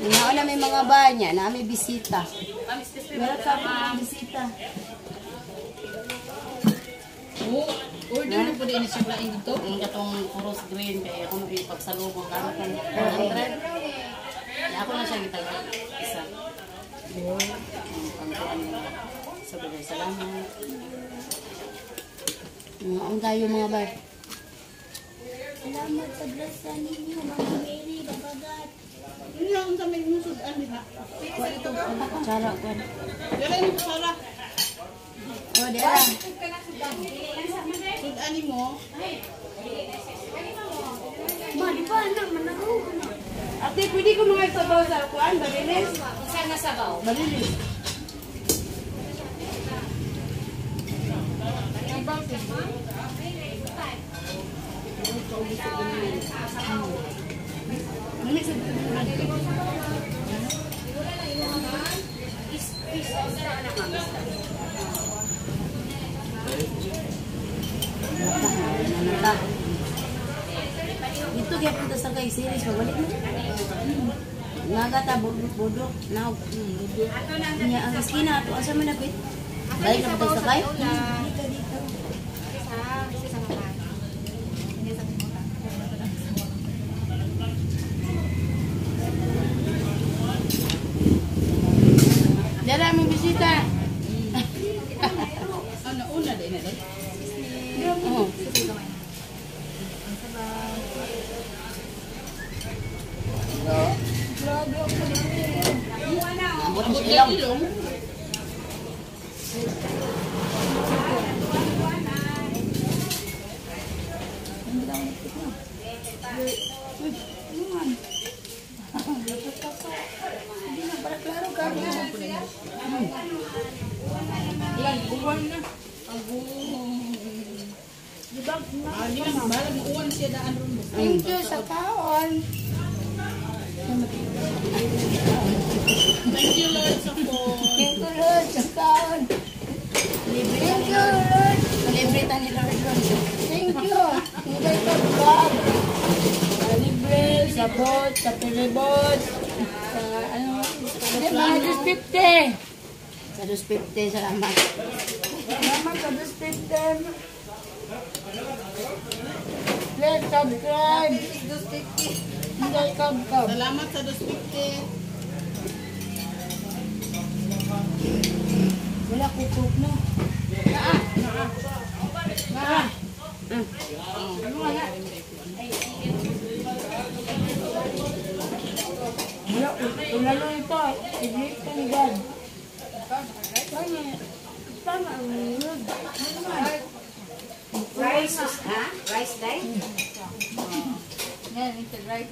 Ngaon na may mga banya, na may bisita. Meron sa mga bisita. Order na po din siya laing dito. Ang gatong Puros Green, kaya ako magpagsalubong ka ng 400. Kaya ako na siya gitagal. Isa. Sabi salamat. Ang tayo mga bar. Salamat sa blessing ninyo, Mama Mary, babagat. Yun lang sa may musudan, di ba? Kuha ito, kutsara ko. Dala yung kusara. O, di ala. Sudan mo. Ma, di ba anak, managaw ka na. Ate, pwede ko mga sabaw sa kuan, balilis. Saan na sabaw? Balilis. Ito kaya punta sa kay series, pabalik mo. Nagata budok na niya ang eskina ato asa man napit. Balik na punta sa kay. Dito. Dala mo bisita. Ano, una din na din. Oh. Ambot mo sa ilong. Ilan, buwan na. Di ba, balag uwan siya daan ron mo. Thank you sa kaon. Thank you, Lord, sa po. Thank you, Lord, sa kaon. Thank you, Lord. Libre ta ni Lord. Thank you. Hindi ka vlog. Libre, sa bot, sa pilibot. Sa ano, mga 250. Sa 250 salamat. Salamat sa 250. Please subscribe. Hindi kab-kab. Salamat sa 250. Wala kutok no. Wala, unalo ito. Ibig ka ni God. Tama ang nunod. Rice, ha? Rice day? Yan, ito right.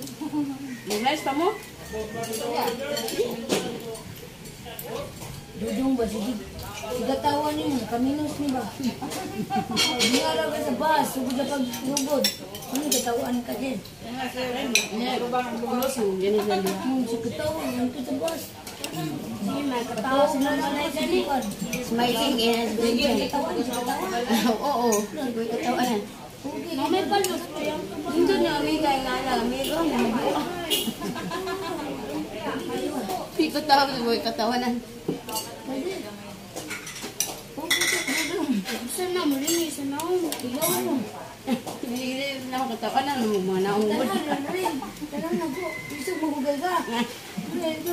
May rice pa mo? Dudong ba? Sige. Sigatawan niyo. Kaminos niyo ba? Hindi araw ka sa bus. Sugod na pag-lugod. Ano katawan ka din? Bulos mo, ganun lang diba? Sigatawan. Ano ka sa bus? Sige, may Katawa sila na na sa likod. Smiling is drinking. Sigatawan. Sigatawan. Oo, sige, katawan. May palos ko yan. Hindi na may kaya nga amigo. Hindi ko tawag sa boy katawanan. Saan na mo rin? Saan na mo? Ilaw mo. Hindi na ako katawanan ng mga naunggod. Tara na po. Isog mahugal ka. Ito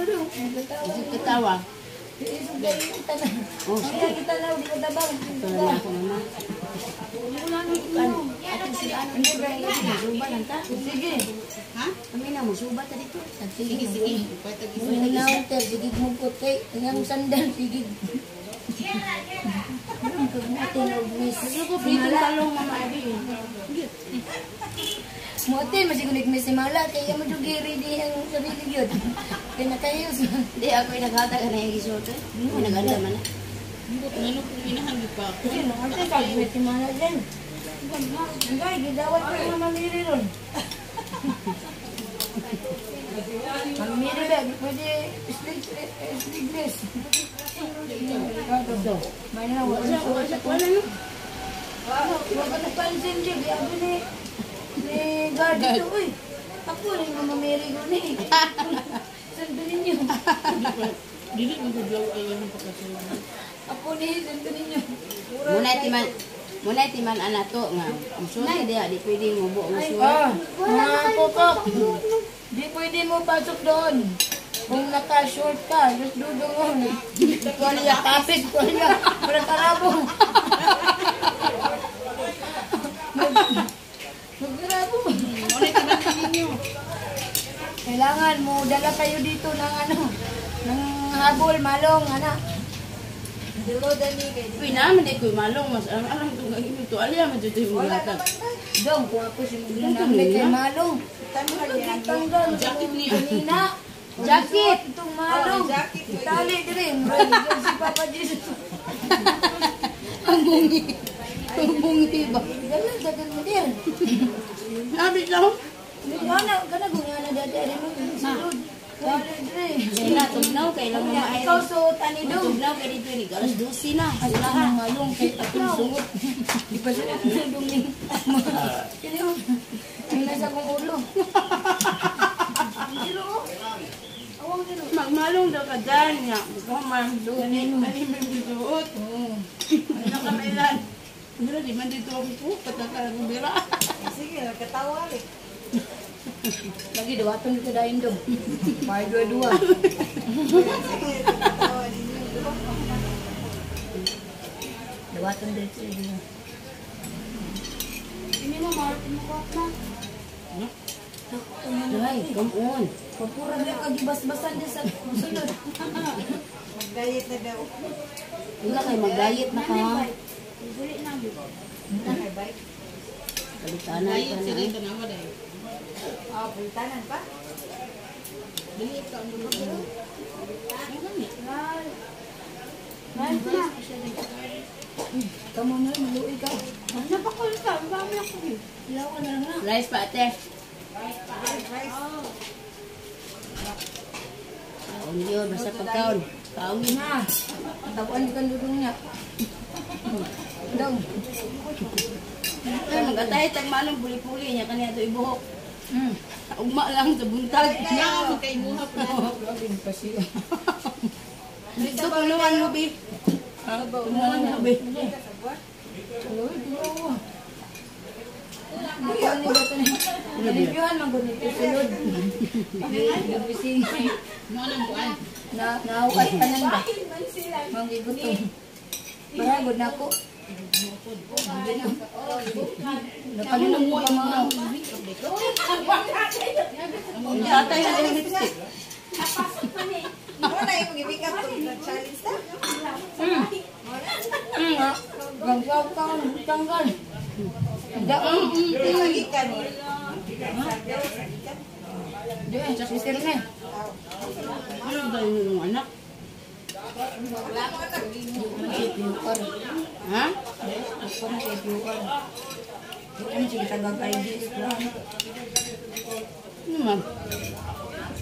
Katawa. Isog na yung tanan. Kaya kita na, di ko tabang. Ito na ako naman. Ate si ano, hindi ba yung suba lang ta? Sige. Ha? Kami na mo, suba ta dito. Sige, sige. Ang nauter, sigig mo puti. Ang sandal, sigig. Ang kagnatin o miss. Dito talong mama Abi. Motin, masigulig may simala. Kaya mo dugiri di ang sarili yun. Kaya nakayos. Hindi ako yung naghata ka na yung gisot. May naganda man na. Ano kung inahanggit pa ako? Sige, ate, kaya may simala dyan. Hindi, gidawat ko yung mamiri ron. Mamiri ba? Pwede sleeveless. May na, wala na. Wala na pansin siya. Gabi ni guard ito, uy. Ako rin mamamiri ko ni. Sandali Dili mo gudlaw ay ang pagkasuyo. Ako ni, ganito ninyo. Muna timan anak to nga. Musuti dia di pwedeng mubo musuti. Mga kokok. Di pwede mo pasok doon. Kung naka-short ka, just dudong mo. Tuwalya, kapit, tuwalya. Walang karabong. Magkarabong. Muna timan ninyo. Kailangan mo, dala kayo dito ng ng habol, malong, anak. Dilo dali kayo. Uy naman di ko malong mas alam to nga imo to alya man jud mo latag. Dong, kung ako si Magdalena kay malong. Tanggal, Jacket ni Nina. Jacket, itong malong. Tali din. Si Papa Jesus. Ang bungi ba? Ganun, dagan mo din. Nabi lang. Kana guna dati ari mo sulod. Tali din. Sila tugnaw kay lang mga Ikaw suotan ni Dong. tugnaw kay dito ni alas 12 na. Ay, ang malong kay atong sungot. Di pa sila nandong ni. Kini mo. May nasa kong ulo. Dilo. Awang dilo. Magmalong daw ka dyan nga. Gusto ko man doon. Ani may bisuot. Ano ka mailan? Pero di man dito ako po. Pataka ng bira. sige, katawa rin. Lagi dawaton dito dahin Dong. May dua-dua. Dawaton dito dua. Ini mo martin mo ko na. Ay, come on. Papura na kagibas-basan niya sa sunod. Mag-diet na daw. Wala kay mag-diet na ka. Buli na mo. May bike. Kalitanan Diet ka sila na. yung tanawa dahil. Bultanan pa? Dili ka ang mga. Kamu na, maluwi ka. Napakul ka, ang dami ako eh. Ilaw ka na lang na. Rice pa ate. Kaon yun, basta pagkaon. Kaon yun. Ha? Tapuan ka dudong niya. Dong. Ay, mag-atay tag manong puli-puli niya kaniya to ibuhok. Ugma lang sa buntag. Nga, magkaimuhap na. Grabe pa siya. Gusto ko naman mo, Bi. Tumuhan mo, Bi. Uy, dilo. Bukan ni bato na. Nalibyohan man gud nito sulod. Nagising. Mo nang buwan. Naukat tanan ba? Manggigutom. Baragod na ako. Nakalilang mo ka mga. Hindi atay na yung lipstick. Mo na yung i-pick up to challenge na. Ganggaw ka, tanggal. Daan. Lagi ka ni. Diyan, sa sister na. Ano ba yung anak? Ha? Ako na kay Bukan. Ano siya tagang IDs lang. Ano man?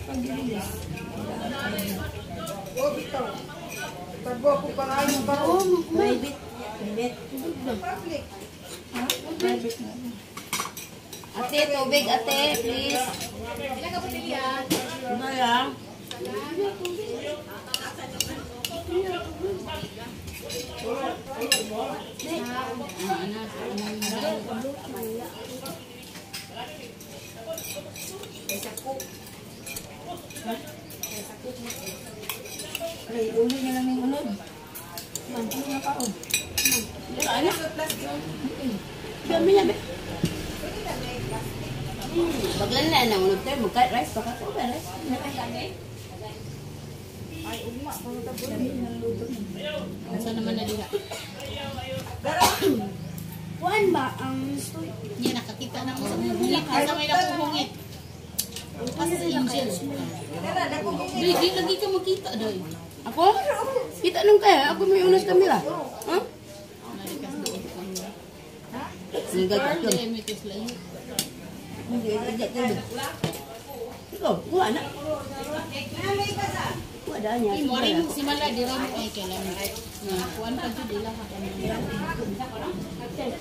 Pag-release. Oh, bitaw. Tabo ko pa nga yung baro. Private. Private. Public. Ha? Private na. Ate, tubig ate, please. Ilan ka putili yan? Ano lang? Ay, uli na lang yung unod. Ano na ka, oh. Ano? Dami na, be. Baglan na nang unod tayo, magka rice pa ka. Okay, rice. Ay, ugma. Dami ng luto. Saan naman na diha? Kuan ba ang story? Yan, nakakita na ako sa hungit. Asa may nakuhungit. Asa sa angel. Di lagi ka makita doy. Ako? Kita nung kaya, ako may unas kamera. Ha? Nalikas doon ko. Sige, gatot yun. May layo. Hindi, ajak tayo. Ikaw, kuha na. Kuha daan niya. Mo rin si Mala di rin ay kailan. Kuan pa jud ila ha.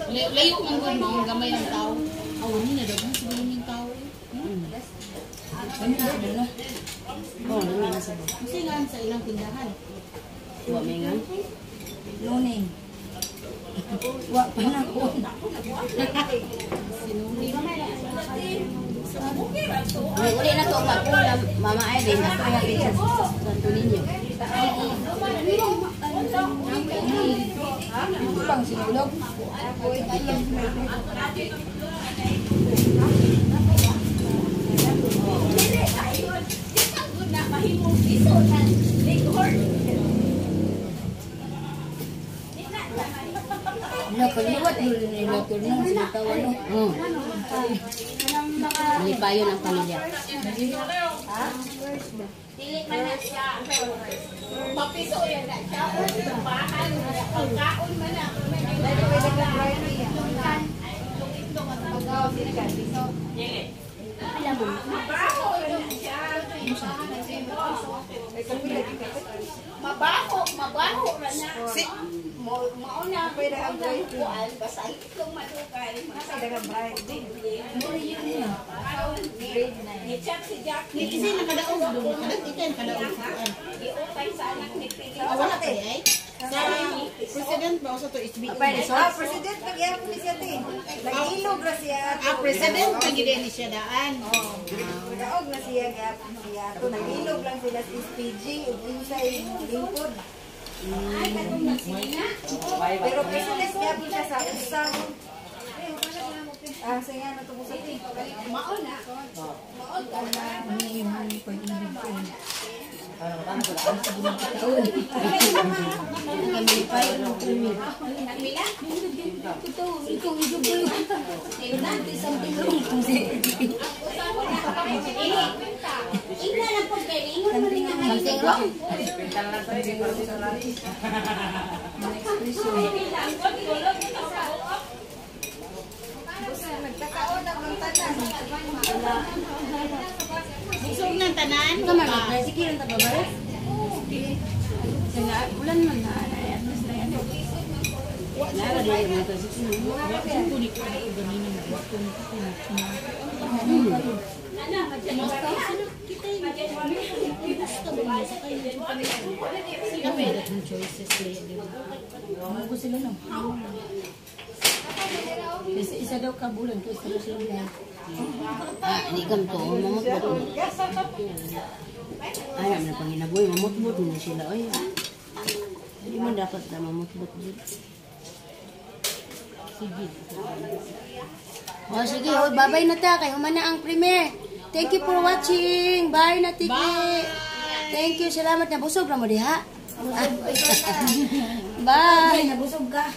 Layo man gud mo gamay ng tao. Awan ni na daw siguro ning tao. Ano na? Oh, nangyay na Kasi nga sa ilang tindahan. Wa may nga. Luning. Wa pa na ko. May uli na to mapula Mama Irene na kaya din sa santo ninyo. Pang sinulog. Nakaliwat mo rin nila ito nang sinatawan no. Malipayon ang pamilya. Mabaho ra na. Mauna pwede ang kuan basta itlog madukay. Dagang bride din. Ni-chat si Jack. Kasi nakadaog doon. Nakadaog kuan. Iutay sa anak ni Pili. Wala kay ay. Sa president ba sa to SB? President pag-iapon ni siya din. Nag-ilog ra siya. President pag ni siya daan. Daog na siya gapon siya. To nag-ilog lang sila sa SPG ug insay lingkod. Pero president gapon siya sa usang. Saya na to sa tin. Maon na. Malipayon ang pamilya. Nagtakaon na bang tanan. Busog ng tanan. Kamu mag sige lang ta babay. Sige, ulan man na at least na yan. Wala din mo to sige. Kunik ko na ganina na waktu ko na. Kita gusto mo sa kayo sila pwede ang choices nila. Ano ko sila no? Kasi isa daw ka bulan to isa daw sila. Ini kam to mamutbot. Ay, am na panginaboy mamutbot na sila oy. Hindi man dapat na mamutbot din. Sige. Oh, sige, oh, bye-bye na ta kay humana ang premiere. Thank you for watching. Bye na tiki. Thank you, salamat na busog ra mo diha. Bye. Nabusog ka.